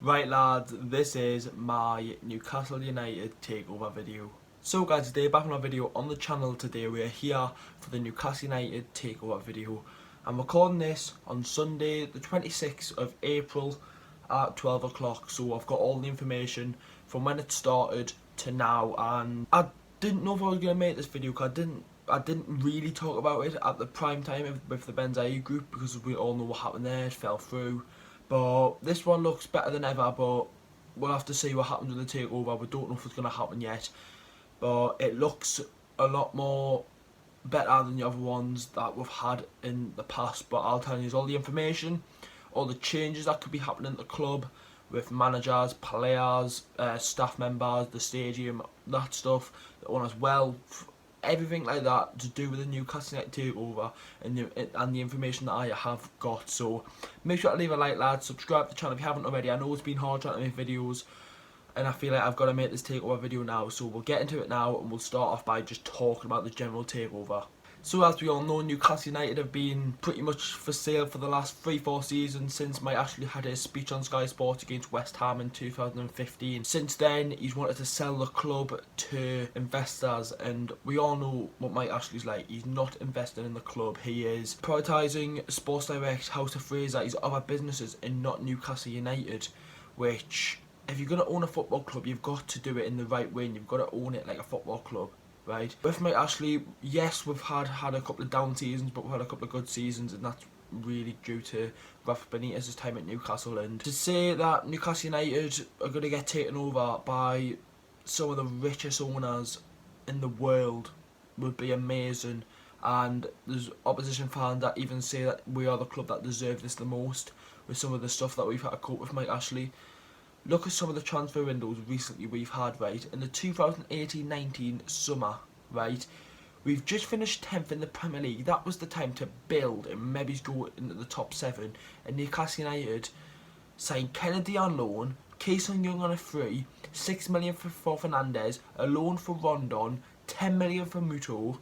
Right lads, this is my Newcastle United takeover video. So guys, today back on our video on the channel. Today we're here for the Newcastle United takeover video. I'm recording this on Sunday the 26th of April at 12 o'clock, so I've got all the information from when it started to now, and I didn't know if I was going to make this video because I didn't really talk about it at the prime time with the Benzai group, because we all know what happened there. It fell through. But this one looks better than ever, but we'll have to see what happens with the takeover. We don't know if it's going to happen yet, but it looks a lot more better than the other ones that we've had in the past. But I'll tell you all the information, all the changes that could be happening at the club with managers, players, staff members, the stadium, that stuff, the owners, well, everything like that to do with the Newcastle United takeover and the information that I have got. So make sure to leave a like, lads. Subscribe to the channel if you haven't already. I know it's been hard trying to make videos, and I feel like I've got to make this takeover video now. So we'll get into it now, and we'll start off by just talking about the general takeover. So as we all know, Newcastle United have been pretty much for sale for the last 3-4 seasons since Mike Ashley had his speech on Sky Sports against West Ham in 2015. Since then, he's wanted to sell the club to investors, and we all know what Mike Ashley's like. He's not investing in the club. He is prioritising Sports Direct, House of Fraser, his other businesses, and not Newcastle United, which, if you're going to own a football club, you've got to do it in the right way, and you've got to own it like a football club. Right. With Mike Ashley, yes, we've had a couple of down seasons, but we've had a couple of good seasons, and that's really due to Rafa Benitez's time at Newcastle. And to say that Newcastle United are going to get taken over by some of the richest owners in the world would be amazing. And there's opposition fans that even say that we are the club that deserve this the most, with some of the stuff that we've had to cope with Mike Ashley. Look at some of the transfer windows recently we've had, right? In the 2018-19 summer, right? We've just finished 10th in the Premier League. That was the time to build and maybe go into the top 7. And Newcastle United signed Kennedy on loan, Kason Young on a free, 6 million for Fernandes, a loan for Rondon, 10 million for Muto,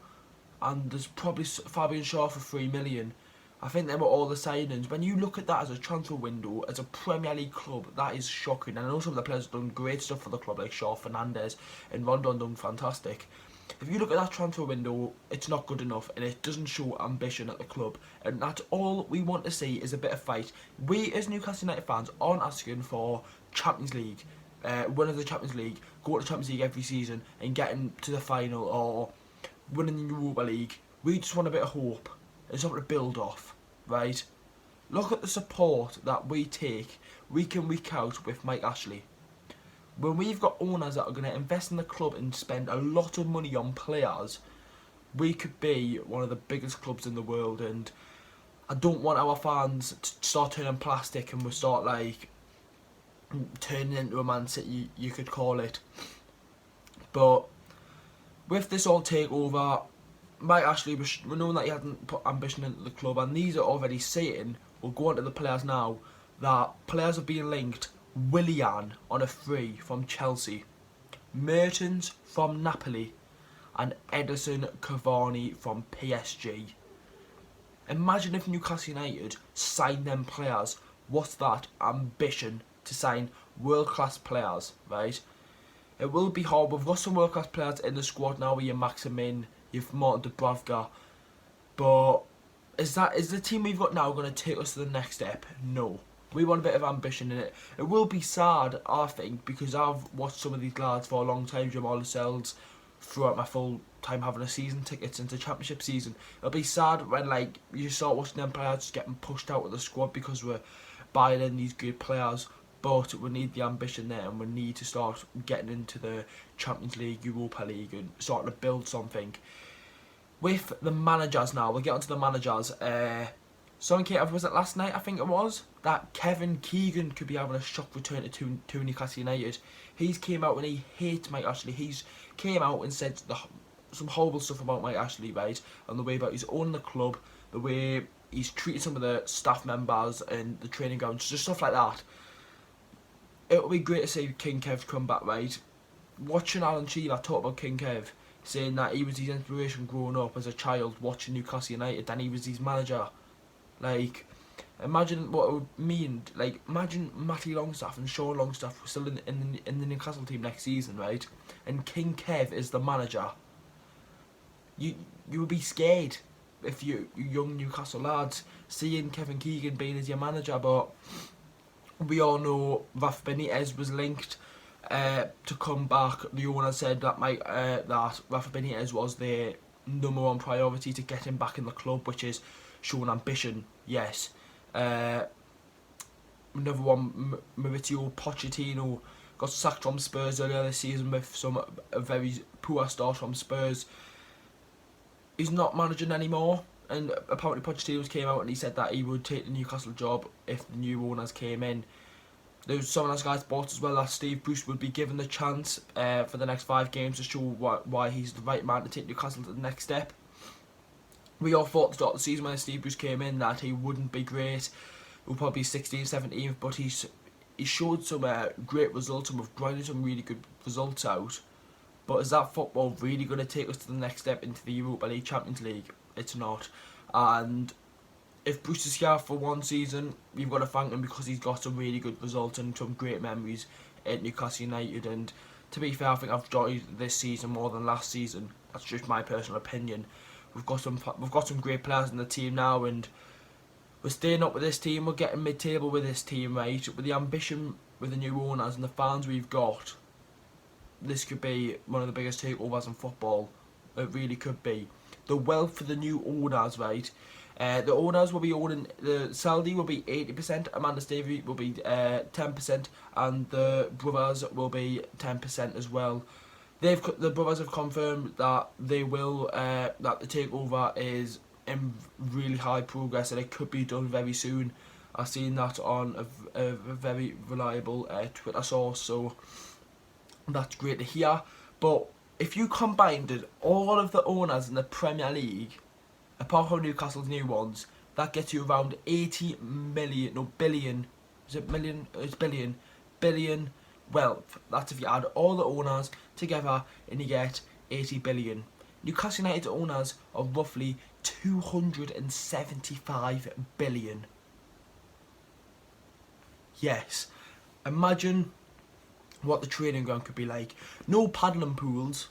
and there's probably Fabian Shaw for 3 million. I think they were all the signings. When you look at that as a transfer window, as a Premier League club, that is shocking. And I know some of the players have done great stuff for the club, like Shaw, Fernandes, and Rondon done fantastic. If you look at that transfer window, it's not good enough, and it doesn't show ambition at the club. And that's all we want to see, is a bit of fight. We, as Newcastle United fans, aren't asking for Champions League, winning the Champions League, go to the Champions League every season, and getting to the final, or winning the Europa League. We just want a bit of hope. It's something to build off, right? Look at the support that we take week in, week out with Mike Ashley. When we've got owners that are going to invest in the club and spend a lot of money on players, we could be one of the biggest clubs in the world. And I don't want our fans to start turning plastic and we start like turning into a Man City, you could call it. But with this all takeover, Mike Ashley was known that he hadn't put ambition into the club, and these are already saying, we'll go on to the players now, that players are being linked. Willian on a free from Chelsea, Mertens from Napoli, and Edison Cavani from PSG. Imagine if Newcastle United signed them players. What's that? Ambition to sign world-class players, right? It will be hard. We've got some world-class players in the squad now with your Maximin, you've Martin Dubravka, but is the team we've got now going to take us to the next step? No. We want a bit of ambition in it. It will be sad, I think, because I've watched some of these lads for a long time, Jamal Lascelles, throughout my full time having a season tickets into Championship season. It'll be sad when like you start watching them players just getting pushed out of the squad because we're buying in these good players. But we need the ambition there, and we need to start getting into the Champions League, Europa League, and starting to build something. With the managers now, we'll get onto the managers. Was it last night, I think it was, that Kevin Keegan could be having a shock return to Newcastle United. He's came out and he hates Mike Ashley. He's came out and said some horrible stuff about Mike Ashley, right? And the way about he's owning the club, the way he's treated some of the staff members and the training grounds, just stuff like that. It would be great to see King Kev come back, right? Watching Alan Shearer talk about King Kev, saying that he was his inspiration growing up as a child watching Newcastle United, and he was his manager. Like, Imagine what it would mean. Like, imagine Matty Longstaff and Sean Longstaff were still in the Newcastle team next season, right? And King Kev is the manager. You would be scared if you young Newcastle lads seeing Kevin Keegan being as your manager, but we all know Rafa Benitez was linked to come back. The owner said that that Rafa Benitez was their #1 priority to get him back in the club, which is showing ambition. Yes. Another one, Mauricio Pochettino got sacked from Spurs earlier this season with a very poor start from Spurs. He's not managing anymore, and apparently Pochettino came out and he said that he would take the Newcastle job if the new owners came in. There's some of those guys bought as well that Steve Bruce would be given the chance for the next 5 games to show why he's the right man to take Newcastle to the next step. We all thought at the start of the season when Steve Bruce came in that he wouldn't be great. He would probably be 16th, 17th, but he showed some great results and we've grinded some really good results out. But is that football really going to take us to the next step into the Europa League, Champions League? It's not. And if Bruce is here for one season, you've got to thank him because he's got some really good results and some great memories at Newcastle United. And to be fair, I think I've enjoyed this season more than last season. That's just my personal opinion. We've got some great players in the team now, and we're staying up with this team. We're getting mid-table with this team, right? With the ambition, with the new owners and the fans we've got, this could be one of the biggest takeovers in football. It really could be. The wealth for the new owners, right? The owners will be owning, the Saldi will be 80%, Amanda Stavey will be 10%, and the brothers will be 10% as well. The brothers have confirmed that they will that the takeover is in really high progress and it could be done very soon. I've seen that on a very reliable Twitter source, so that's great to hear. But if you combined all of the owners in the Premier League, apart from Newcastle's new ones, that gets you around 80 million, no, billion, is it million? It's billion, billion wealth. That's if you add all the owners together and you get 80 billion. Newcastle United owners are roughly 275 billion. Yes, imagine what the training ground could be like. No paddling pools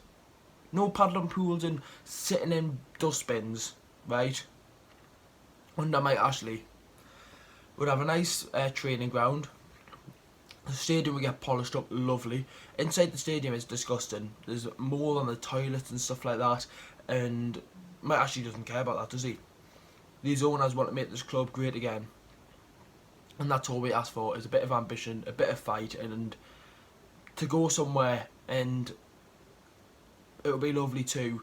and sitting in dustbins, right? Under Mike Ashley. We'd have a nice training ground. The stadium will get polished up lovely. Inside the stadium is disgusting. There's mold on the toilets and stuff like that, and Mike Ashley doesn't care about that, does he? These owners want to make this club great again, and that's all we ask for, is a bit of ambition, a bit of fight, and to go somewhere, and it'll be lovely too.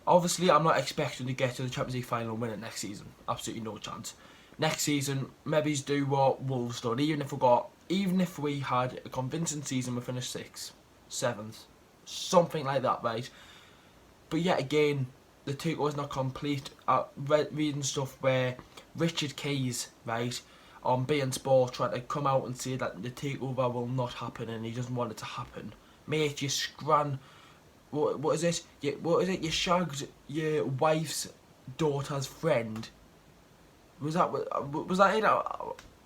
Obviously, I'm not expecting to get to the Champions League final and win it next season. Absolutely no chance. Next season, maybe do what Wolves done. Even if we had a convincing season, we finished 6th, 7th, something like that, right? But yet again, the takeover is not complete. Reading stuff where Richard Keys, right, on beIN Sport tried to come out and say that the takeover will not happen and he doesn't want it to happen. Mate, you scran. What is it? You shagged your wife's daughter's friend. Was that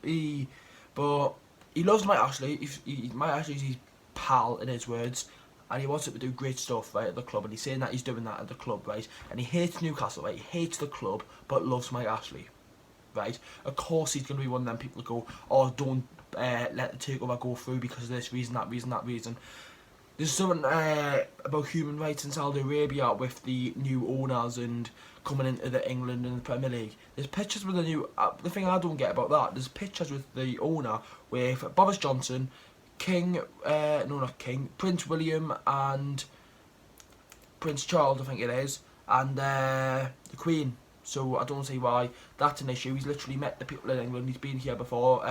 it? But he loves Mike Ashley. Mike Ashley's his pal, in his words, and he wants him to do great stuff, right, at the club. And he's saying that he's doing that at the club, right? And he hates Newcastle, right? He hates the club, but loves Mike Ashley, right? Of course, he's going to be one of them people who go, "Oh, don't let the takeover go through because of this reason, that reason, that reason." There's something about human rights in Saudi Arabia with the new owners and coming into the England and the Premier League. There's pictures with the new. The thing I don't get about that, there's pictures with the owner with Boris Johnson, Prince William and Prince Charles, I think it is, and the Queen. So I don't see why that's an issue. He's literally met the people in England. He's been here before.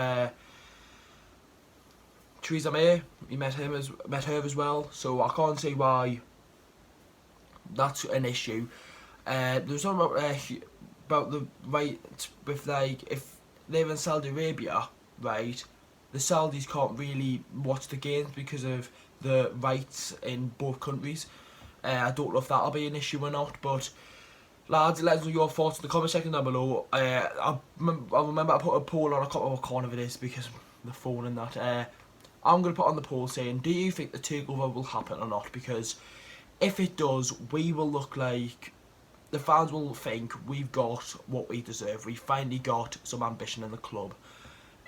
Theresa May, he met her as well, so I can't see why that's an issue. There's something about the right with, like, if they're in Saudi Arabia, right, the Saudis can't really watch the games because of the rights in both countries. I don't know if that'll be an issue or not, but Lads, let us know your thoughts in the comment section down below. I remember I put a poll on, I can't remember what corner of it is because the phone and that. I'm going to put on the poll saying, do you think the takeover will happen or not? Because if it does, we will look like, the fans will think we've got what we deserve. We finally got some ambition in the club.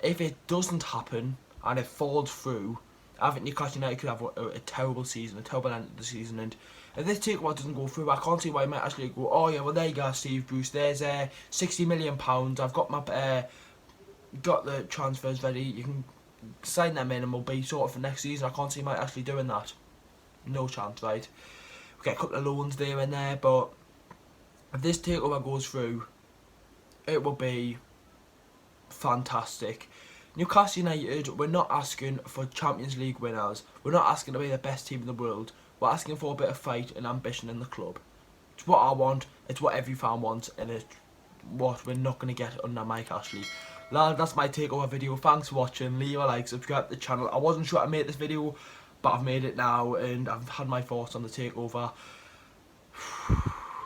If it doesn't happen and it falls through, I think Newcastle United could have a terrible season, a terrible end of the season. And if this takeover doesn't go through, I can't see why I might actually go, oh yeah, well there you go, Steve Bruce, there's £60 million. I've got my got the transfers ready. You can sign them in and we'll be sorted for next season. I can't see Mike actually doing that. No chance, right? We get a couple of loans there and there, but if this takeover goes through, it will be fantastic. Newcastle United, we're not asking for Champions League winners. We're not asking to be the best team in the world. We're asking for a bit of fight and ambition in the club. It's what I want. It's what every fan wants, and it's what we're not going to get under Mike Ashley. Lad, that's my takeover video. Thanks for watching. Leave a like, subscribe to the channel. I wasn't sure I made this video, but I've made it now, and I've had my thoughts on the takeover.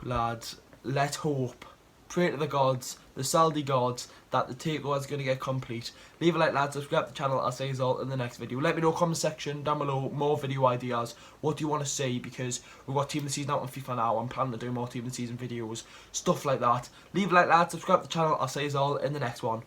Lads, let's hope, pray to the gods, the Saudi gods, that the takeover is going to get complete. Leave a like, lads, subscribe to the channel. I'll see you all in the next video. Let me know in the comment section down below more video ideas. What do you want to see? Because we've got Team of the Season out on FIFA now. I'm planning to do more Team of the Season videos, stuff like that. Leave a like, lads, subscribe to the channel. I'll see you all in the next one.